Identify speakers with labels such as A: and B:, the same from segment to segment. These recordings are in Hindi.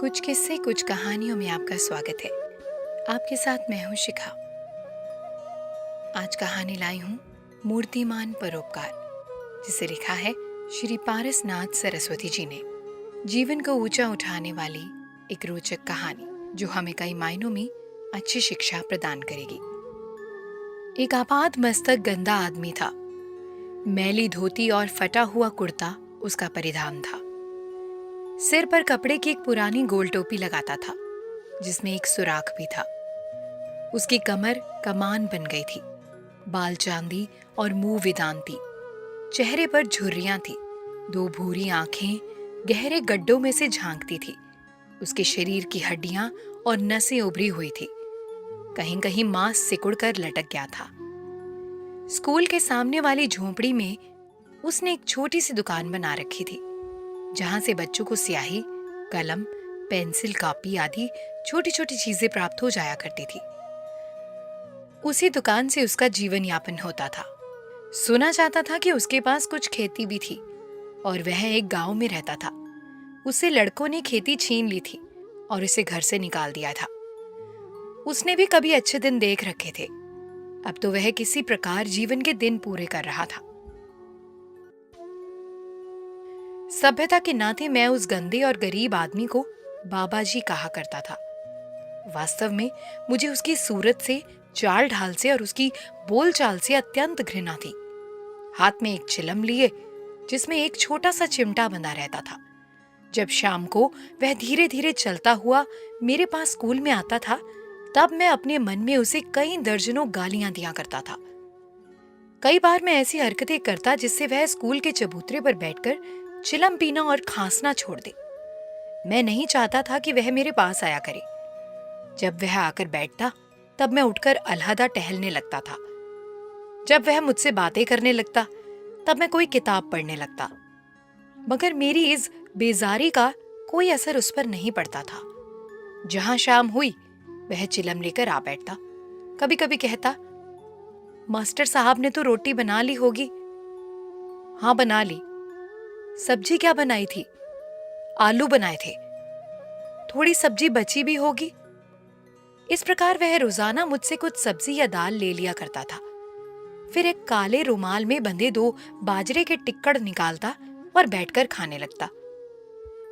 A: कुछ किस्से कुछ कहानियों में आपका स्वागत है। आपके साथ मैं हूं शिखा। आज कहानी लाई हूं मूर्तिमान परोपकार, जिसे लिखा है श्री पारसनाथ सरस्वती जी ने। जीवन को ऊंचा उठाने वाली एक रोचक कहानी जो हमें कई मायनों में अच्छी शिक्षा प्रदान करेगी। एक आपात मस्तक गंदा आदमी था। मैली धोती और फटा हुआ कुर्ता उसका परिधान था। सिर पर कपड़े की एक पुरानी गोल टोपी लगाता था जिसमें एक सुराख भी था। उसकी कमर कमान बन गई थी। बाल चांदी और मुंह विदांती। चेहरे पर झुर्रियां थी। दो भूरी आंखें गहरे गड्ढों में से झांकती थी। उसके शरीर की हड्डियां और नसें उभरी हुई थी। कहीं कहीं मांस सिकुड़ कर लटक गया था। स्कूल के सामने वाली झोंपड़ी में उसने एक छोटी सी दुकान बना रखी थी, जहां से बच्चों को स्याही, कलम, पेंसिल, कॉपी आदि छोटी छोटी चीजें प्राप्त हो जाया करती थी। उसी दुकान से उसका जीवन यापन होता था। सुना जाता था कि उसके पास कुछ खेती भी थी और वह एक गांव में रहता था। उससे लड़कों ने खेती छीन ली थी और उसे घर से निकाल दिया था। उसने भी कभी अच्छे दिन देख रखे थे। अब तो वह किसी प्रकार जीवन के दिन पूरे कर रहा था। सभ्यता के नाते मैं उस गंदे और गरीब आदमी को बाबा जी कहा करता था। वास्तव में मुझे उसकी सूरत से, चाल ढाल से और उसकी बोलचाल से अत्यंत घृणा थी। हाथ में एक चिलम लिए जिसमें एक छोटा सा चिमटा बंधा रहता था। जब शाम को वह धीरे धीरे चलता हुआ मेरे पास स्कूल में आता था, तब मैं अपने मन में उसे कई दर्जनों गालियां दिया करता था। कई बार मैं ऐसी हरकतें करता जिससे वह स्कूल के चबूतरे पर बैठकर चिलम पीना और खांसना छोड़ दे। मैं नहीं चाहता था कि वह मेरे पास आया करे। जब वह आकर बैठता, तब मैं उठकर अलहदा टहलने लगता था। जब वह मुझसे बातें करने लगता, तब मैं कोई किताब पढ़ने लगता। मगर मेरी इस बेजारी का कोई असर उस पर नहीं पड़ता था। जहां शाम हुई, वह चिलम लेकर आ बैठता। कभी कभी कहता, मास्टर साहब ने तो रोटी बना ली होगी। हाँ, बना ली। सब्जी क्या बनाई थी? आलू बनाए थे। थोड़ी सब्जी बची भी होगी। इस प्रकार वह रोजाना मुझसे कुछ सब्जी या दाल ले लिया करता था। फिर एक काले रुमाल में बंधे 2 बाजरे के टिक्कड़ निकालता और बैठकर खाने लगता।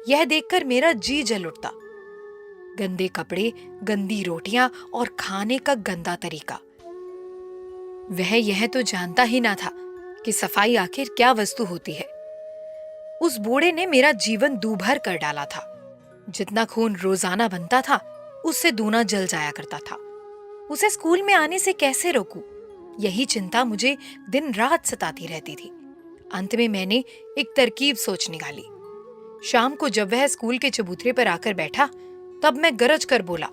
A: यह देखकर मेरा जी जल उठता। गंदे कपड़े, गंदी रोटियां और खाने का गंदा तरीका। वह यह तो जानता ही ना था कि सफाई आखिर क्या वस्तु होती है। उस बूढ़े ने मेरा जीवन दूभर कर डाला था। जितना खून रोजाना बनता था, उससे दूना जल जाया करता था। उसे स्कूल में आने से कैसे रोकूं? यही चिंता मुझे दिन रात सताती रहती थी। अंत में मैंने एक तरकीब सोच निकाली। शाम को जब वह स्कूल के चबूतरे पर आकर बैठा, तब मैं गरज कर बोला,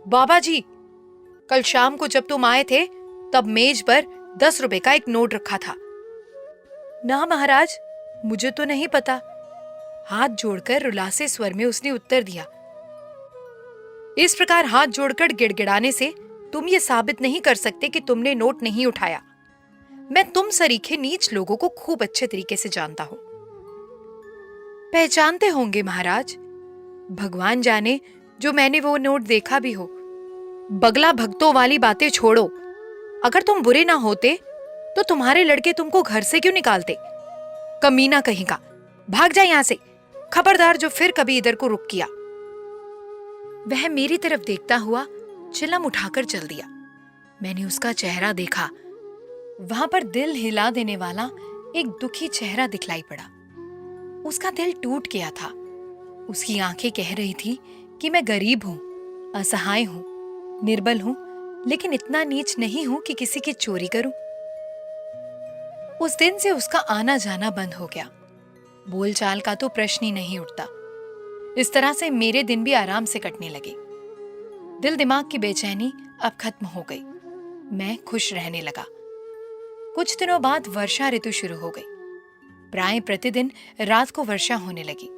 A: बाबा जी, कल शाम को जब तुम आए थे, तब मेज पर 10 रुपए का एक नोट रखा था। ना महाराज, मुझे तो नहीं पता। हाथ जोड़कर रुलासे स्वर में उसने उत्तर दिया। इस प्रकार हाथ जोड़कर गिड़गिड़ाने से तुम ये साबित नहीं कर सकते कि तुमने नोट नहीं उठाया। मैं तुम सरीखे नीच लोगों को खूब अच्छे तरीके से जानता हूं। पहचानते होंगे महाराज। भगवान जाने जो मैंने वो नोट देखा भी हो। बगला भक्तों वाली बातें छोड़ो। अगर तुम बुरे ना होते तो तुम्हारे लड़के तुमको घर से क्यों निकालते? कमीना कहीं का, भाग जा यहां से। खबरदार जो फिर कभी इधर को रुक किया। वह मेरी तरफ देखता हुआ चिलम उठाकर चल दिया। मैंने उसका चेहरा देखा। वहां पर दिल हिला देने वाला एक दुखी चेहरा दिखलाई पड़ा। उसका दिल टूट गया था। उसकी आंखें कह रही थी कि मैं गरीब हूं, असहाय हूं, निर्बल हूं, लेकिन इतना नीच नहीं हूं कि किसी की चोरी करूं। उस दिन से उसका आना जाना बंद हो गया। बोलचाल का तो प्रश्न ही नहीं उठता। इस तरह से मेरे दिन भी आराम से कटने लगे। दिल दिमाग की बेचैनी अब खत्म हो गई। मैं खुश रहने लगा। कुछ दिनों बाद वर्षा ऋतु शुरू हो गई। प्राय प्रतिदिन रात को वर्षा होने लगी।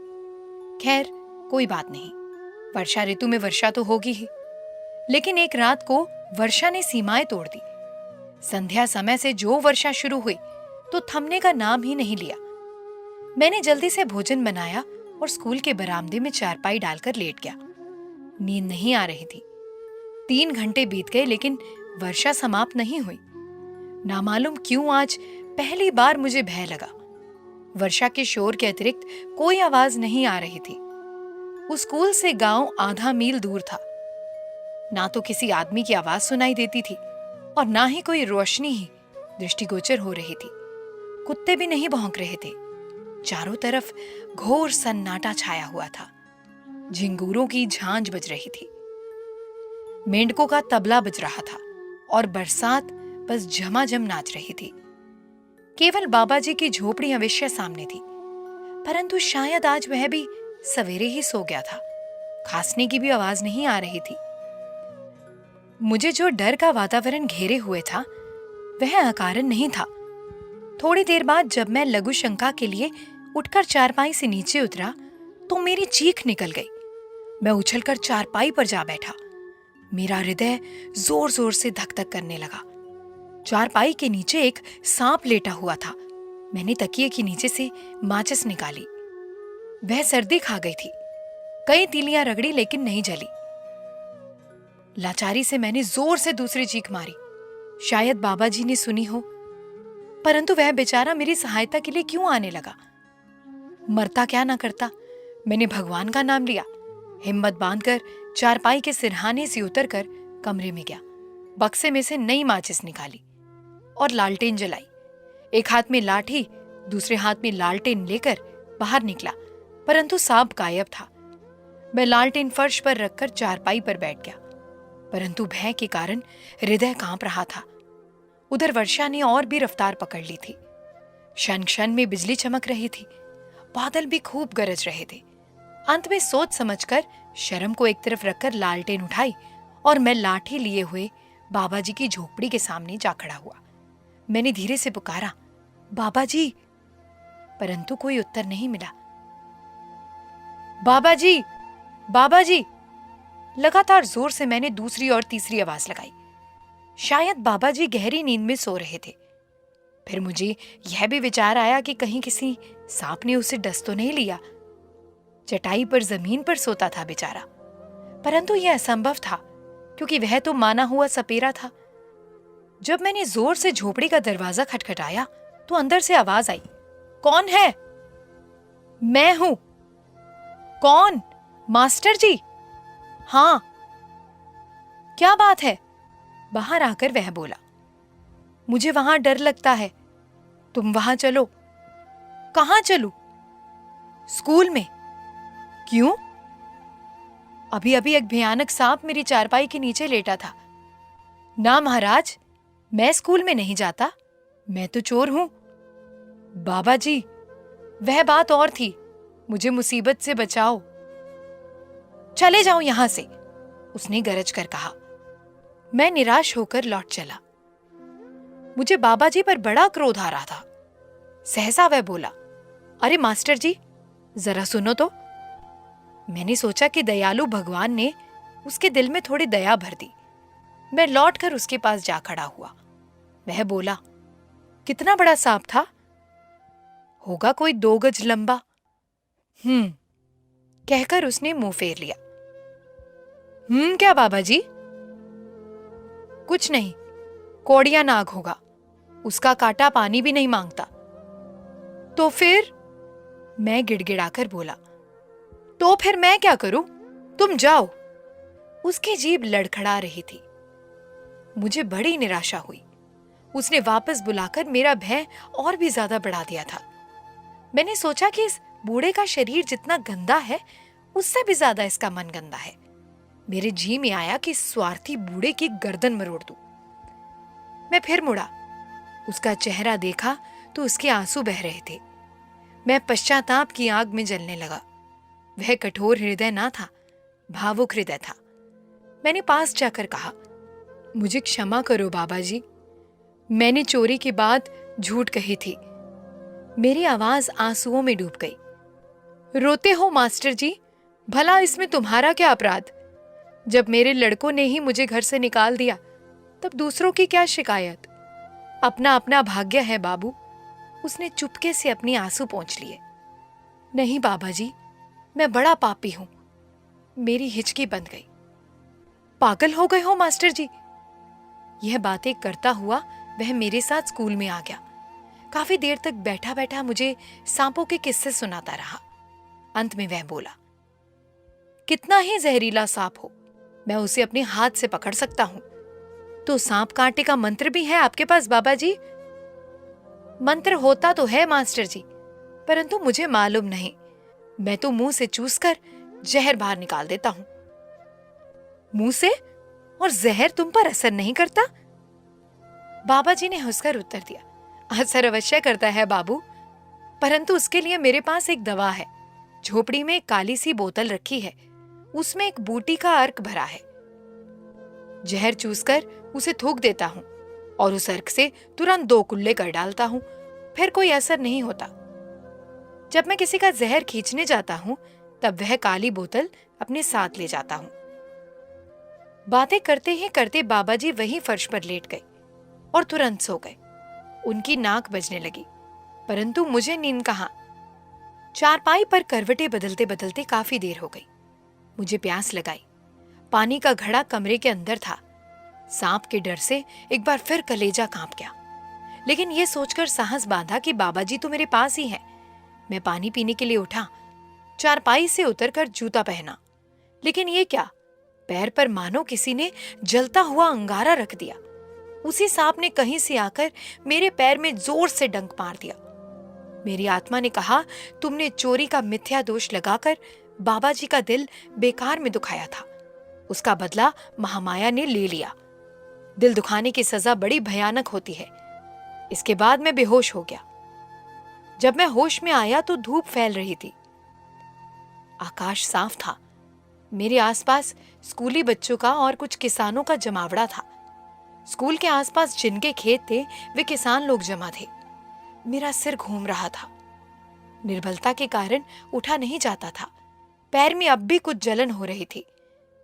A: खैर, कोई बात नहीं, वर्षा ऋतु में वर्षा तो होगी ही। लेकिन एक रात को वर्षा ने सीमाएं तोड़ दी। संध्या समय से जो वर्षा शुरू हुई तो थमने का नाम ही नहीं लिया। मैंने जल्दी से भोजन बनाया और स्कूल के बरामदे में चारपाई डालकर लेट गया। नींद नहीं आ रही थी। 3 घंटे बीत गए लेकिन वर्षा समाप्त नहीं हुई। नामालूम क्यों आज पहली बार मुझे भय लगा। वर्षा के शोर के अतिरिक्त कोई आवाज नहीं आ रही थी। उस स्कूल से गांव आधा मील दूर था। ना तो किसी आदमी की आवाज सुनाई देती थी और ना ही कोई रोशनी ही दृष्टिगोचर हो रही थी। कुत्ते भी नहीं भौंक रहे थे। चारों तरफ घोर सन्नाटा छाया हुआ था। झिंगूरों की झांझ बज रही थी। मेंढकों का तबला बज रहा था और बरसात बस झमाझम नाच रही थी। केवल बाबा जी की झोपड़ी अवश्य सामने थी, परंतु शायद आज वह भी सवेरे ही सो गया था। खांसने की भी आवाज नहीं आ रही थी। मुझे जो डर का वातावरण घेरे हुए था वह अकारण नहीं था। थोड़ी देर बाद जब मैं लघु शंका के लिए उठकर चारपाई से नीचे उतरा तो मेरी चीख निकल गई। मैं उछलकर चारपाई पर जा बैठा। मेरा हृदय जोर जोर से धक धक करने लगा। चारपाई के नीचे एक सांप लेटा हुआ था। मैंने तकिए के नीचे से माचिस निकाली। वह सर्दी खा गई थी। कई तीलियां रगड़ी लेकिन नहीं जली। लाचारी से मैंने जोर से दूसरी चीख मारी। शायद बाबा जी ने सुनी हो, परंतु वह बेचारा मेरी सहायता के लिए क्यों आने लगा। मरता क्या ना करता। मैंने भगवान का नाम लिया। हिम्मत बांधकर चारपाई के सिरहाने से उतरकर कमरे में गया। बक्से में से नई माचिस निकाली और लालटेन जलाई। एक हाथ में लाठी, दूसरे हाथ में लालटेन लेकर बाहर निकला, परंतु सांप गायब था। मैं लालटेन फर्श पर रखकर चारपाई पर बैठ गया, परंतु भय के कारण हृदय कांप रहा था। उधर वर्षा ने और भी रफ्तार पकड़ ली थी। क्षण क्षण में बिजली चमक रही थी। बादल भी खूब गरज रहे थे। अंत में सोच समझकर शर्म को एक तरफ रखकर लालटेन उठाई और मैं लाठी लिए हुए बाबा जी की झोपड़ी के सामने जा खड़ा हुआ। मैंने धीरे से पुकारा, बाबा जी, परंतु कोई उत्तर नहीं मिला। बाबा जी, बाबा जी। लगातार जोर से मैंने दूसरी और तीसरी आवाज लगाई। शायद बाबा जी गहरी नींद में सो रहे थे। फिर मुझे यह भी विचार आया कि कहीं किसी सांप ने उसे डस तो नहीं लिया। चटाई पर जमीन पर सोता था बेचारा, परंतु यह असंभव था क्योंकि वह तो माना हुआ सपेरा था। जब मैंने जोर से झोपड़ी का दरवाजा खटखटाया तो अंदर से आवाज आई, कौन है? मैं हूं। कौन? मास्टर जी। हाँ। क्या बात है? बाहर आकर वह बोला, मुझे वहां डर लगता है, तुम वहां चलो। कहां चलूं? स्कूल में। क्यों? अभी अभी एक भयानक सांप मेरी चारपाई के नीचे लेटा था। ना महाराज, मैं स्कूल में नहीं जाता, मैं तो चोर हूं। बाबा जी, वह बात और थी, मुझे मुसीबत से बचाओ। चले जाओ यहां से, उसने गरज कर कहा। मैं निराश होकर लौट चला। मुझे बाबा जी पर बड़ा क्रोध आ रहा था। सहसा वह बोला, अरे मास्टर जी, जरा सुनो तो। मैंने सोचा कि दयालु भगवान ने उसके दिल में थोड़ी दया भर दी। मैं लौटकर उसके पास जा खड़ा हुआ। वह बोला, कितना बड़ा सांप था? होगा कोई 2 गज लंबा। कहकर उसने मुंह फेर लिया। क्या बाबा जी? कुछ नहीं, कौड़िया नाग होगा। उसका कांटा पानी भी नहीं मांगता। तो फिर? मैं गिड़गिड़ाकर बोला, तो फिर मैं क्या करूं? तुम जाओ। उसकी जीभ लड़खड़ा रही थी। मुझे बड़ी निराशा हुई। उसने वापस बुलाकर मेरा भय और भी ज्यादा बढ़ा दिया था। मैंने सोचा कि इस बूढ़े का शरीर जितना गंदा है, उससे भी ज्यादा इसका मन गंदा है। मेरे जी में आया कि स्वार्थी बूढ़े की गर्दन मरोड़ दूं। मैं फिर मुड़ा। उसका चेहरा देखा तो उसके आंसू बह रहे थे। मैं पश्चाताप की आग में जलने लगा। वह कठोर हृदय ना था, भावुक हृदय था। मैंने पास जाकर कहा, मुझे क्षमा करो बाबा जी, मैंने चोरी की बात झूठ कही थी। मेरी आवाज आंसुओं में डूब गई। रोते हो मास्टर जी? भला इसमें तुम्हारा क्या अपराध? जब मेरे लड़कों ने ही मुझे घर से निकाल दिया, तब दूसरों की क्या शिकायत? अपना अपना भाग्य है बाबू। उसने चुपके से अपने आंसू पोंछ लिए। नहीं बाबा जी, मैं बड़ा पापी हूं। मेरी हिचकी बंध गई। पागल हो गए हो मास्टर जी? यह बातें करता हुआ वह मेरे साथ स्कूल में आ गया। काफी देर तक बैठा बैठा मुझे सांपों के किस्से सुनाता रहा। अंत में वह बोला, कितना ही जहरीला सांप हो, मैं उसे अपने हाथ से पकड़ सकता हूं। तो सांप कांटे का मंत्र भी है आपके पास बाबा जी? मंत्र होता तो है मास्टर जी, परंतु मुझे मालूम नहीं। मैं तो मुंह से चूसकर जहर बाहर निकाल देता हूं। मुंह से? और जहर तुम पर असर नहीं करता? बाबा जी ने हंसकर उत्तर दिया, असर अवश्य करता है बाबू, परंतु उसके लिए मेरे पास एक दवा है। झोपड़ी में एक काली सी बोतल रखी है, उसमें एक बूटी का अर्क भरा है। जहर चूसकर उसे थूक देता हूं और उस अर्क से तुरंत 2 कुल्ले कर डालता हूं, फिर कोई असर नहीं होता। जब मैं किसी का जहर खींचने जाता हूं, तब वह काली बोतल अपने साथ ले जाता हूं। बातें करते ही करते बाबा जी वहीं फर्श पर लेट गए और तुरंत सो गए। उनकी नाक बजने लगी, परंतु मुझे नींद कहां। चारपाई पर करवटें बदलते बदलते काफी देर हो गई। मुझे प्यास लगाई। पानी का घड़ा कमरे के अंदर था। सांप के डर से एक बार फिर कलेजा कांप गया, लेकिन यह सोचकर साहस बांधा कि बाबा जी तो मेरे पास ही हैं। मैं पानी पीने के लिए उठा, चारपाई से उतरकर जूता पहना, लेकिन ये क्या, पैर पर मानो किसी ने जलता हुआ अंगारा रख दिया। उसी सांप ने कहीं से आकर मेरे पैर में जोर से डंक मार दिया। मेरी आत्मा ने कहा, तुमने चोरी का मिथ्या दोष लगाकर बाबा जी का दिल बेकार में दुखाया था, उसका बदला महामाया ने ले लिया। दिल दुखाने की सजा बड़ी भयानक होती है। इसके बाद मैं बेहोश हो गया। जब मैं होश में आया तो धूप फैल रही थी। आकाश साफ था। मेरे आसपास स्कूली बच्चों का और कुछ किसानों का जमावड़ा था। स्कूल के आसपास जिनके खेत थे वे किसान लोग जमा थे। मेरा सिर घूम रहा था। निर्बलता के कारण उठा नहीं जाता था। पैर में अब भी कुछ जलन हो रही थी।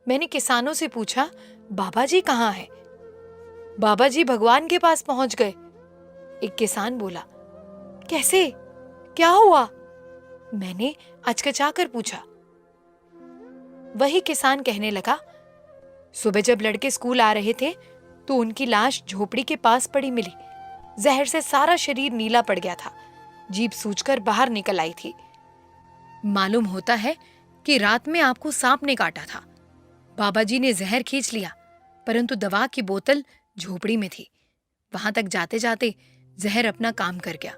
A: मैंने किसानों से पूछा, बाबा जी कहाँ हैं? बाबा जी भगवान के पास पहुंच गए। एक किसान बोला, कैसे, क्या हुआ? मैंने अचकचाकर पूछा। वही किसान कहने लगा, सुबह जब लड़के स्कूल आ रहे थे तो उनकी लाश झोपड़ी के पास पड़ी मिली। जहर से सारा शरीर नीला पड़ गया था। जीभ सूजकर बाहर निकल आई थी। मालूम होता है कि रात में आपको सांप ने काटा था। बाबा जी ने जहर खींच लिया, परंतु दवा की बोतल झोपड़ी में थी। वहां तक जाते जाते जहर अपना काम कर गया।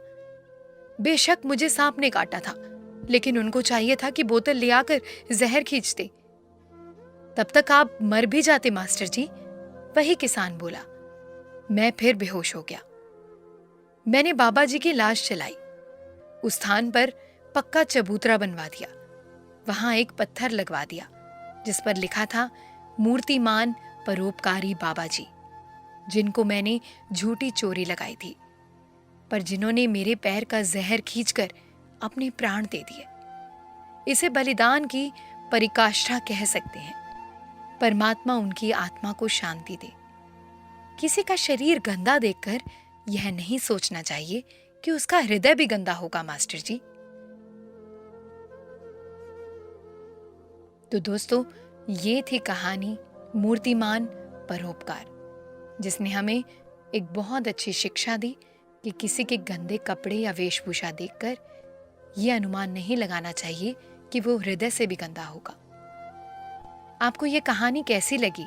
A: बेशक मुझे सांप ने काटा था, लेकिन उनको चाहिए था कि बोतल ले आकर जहर खींचते। तब तक आप मर भी जाते मास्टर जी, वही किसान बोला। मैं फिर बेहोश हो गया। मैंने बाबा जी की लाश जलाई। उस स्थान पर पक्का चबूतरा बनवा दिया। वहां एक पत्थर लगवा दिया जिस पर लिखा था, मूर्तिमान परोपकारी बाबा जी, जिनको मैंने झूठी चोरी लगाई थी, पर जिन्होंने मेरे पैर का जहर खींचकर अपने प्राण दे दिए। इसे बलिदान की परिकाष्ठा कह सकते हैं। परमात्मा उनकी आत्मा को शांति दे। किसी का शरीर गंदा देखकर यह नहीं सोचना चाहिए कि उसका हृदय भी गंदा होगा मास्टर जी। तो दोस्तों, ये थी कहानी मूर्तिमान परोपकार, जिसने हमें एक बहुत अच्छी शिक्षा दी कि किसी के गंदे कपड़े या वेशभूषा देखकर यह अनुमान नहीं लगाना चाहिए कि वो हृदय से भी गंदा होगा। आपको ये कहानी कैसी लगी,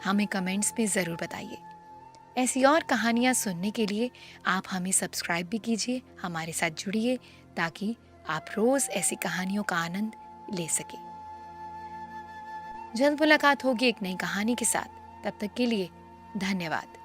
A: हमें कमेंट्स में ज़रूर बताइए। ऐसी और कहानियाँ सुनने के लिए आप हमें सब्सक्राइब भी कीजिए, हमारे साथ जुड़िए, ताकि आप रोज़ ऐसी कहानियों का आनंद ले सकें। जल्द मुलाकात होगी एक नई कहानी के साथ। तब तक के लिए धन्यवाद।